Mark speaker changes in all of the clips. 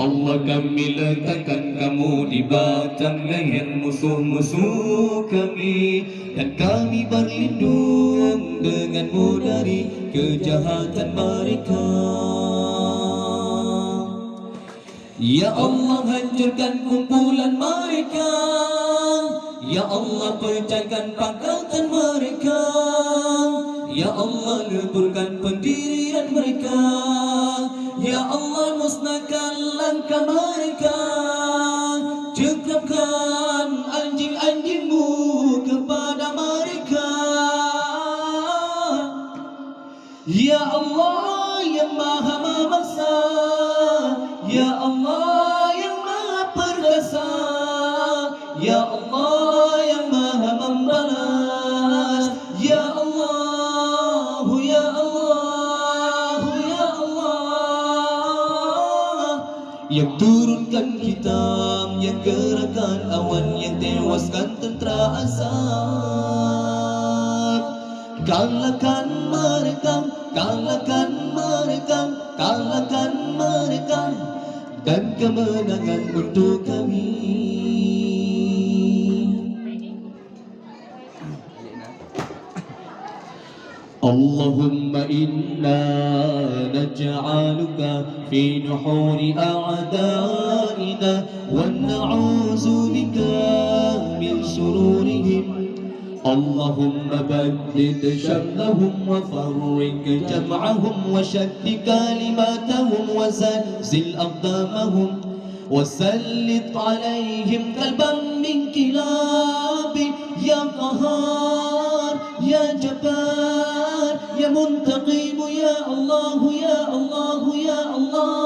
Speaker 1: Allah kami letakkan kamu di batang leher musuh-musuh kami, dan kami berlindung denganmu dari kejahatan mereka. Ya Allah, hancurkan kumpulan mereka. Ya Allah, pecahkan pangkatan mereka. Ya Allah, leburkan pendirian mereka. Ya Allah, musnahkan langkah mereka. Cengkramkan anjing-anjingmu kepada mereka. Ya Allah yang maha memaksa, Ya Allah yang maha perkasa, Ya Allah yang maha membalas, Ya Allah, Ya Allah, Ya Allah, yang turunkan hitam, yang gerakan awan, yang tewaskan tentera azab. Kalahkan mereka, kalahkan mereka, kalahkan mereka, dan kemenangan untuk kami. Allahumma inna naj'aluka fi nuhuri a'da'ina wa na'udzu bika min shururihim. Allahumma baddid shamlahum wa farrik jam'ahum wa shadd kalimatahum wa zalzil aqdamahum wa sallit alayhim qalban min kilabi. Ya Qahhar, Ya Jabbar, Ya Muntaqim, Ya Allah, Ya Allah, Ya Allah.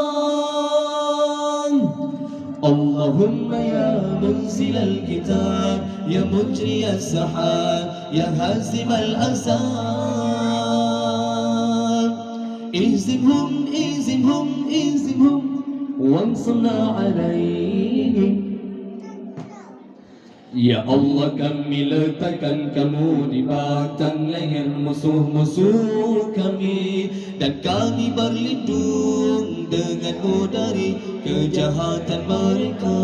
Speaker 1: Allahumma ya munzil al-kitab, Ya mujri as-sahab, Ya hazim al-ahzab. Ihzimhum, ihzimhum, ihzimhum, wansurna alayhim. Ya Allah, kami letakkan kamu di batang leher musuh-musuh kami, dan kami berlindung denganmu dari kejahatan mereka.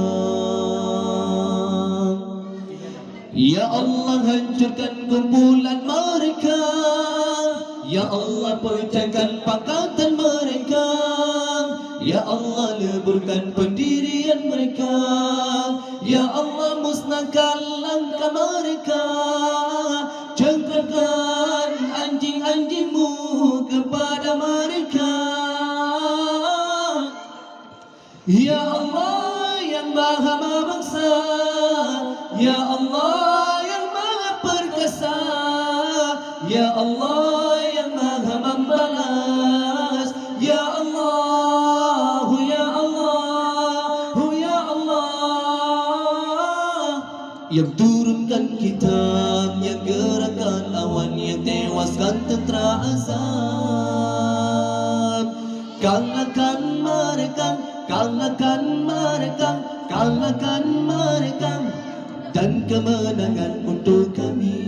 Speaker 1: Ya Allah, hancurkan kumpulan mereka. Ya Allah, pecahkan pangkatan mereka. Ya Allah, leburkan pendirian mereka. Ya Allah, musnahkan langkah mereka. Cengkramkan anjing-anjingmu kepada mereka. Ya Allah yang maha memaksa, Ya Allah yang maha perkasa, Ya Allah yang maha membalas, Ya Allah, Ya Allah, Ya Allah, yang turunkan kitab, yang gerakan awan, yang tewaskan tentera azab. Kalahkan mereka, kalahkan mereka, kalahkan mereka, dan kemenangan untuk kami.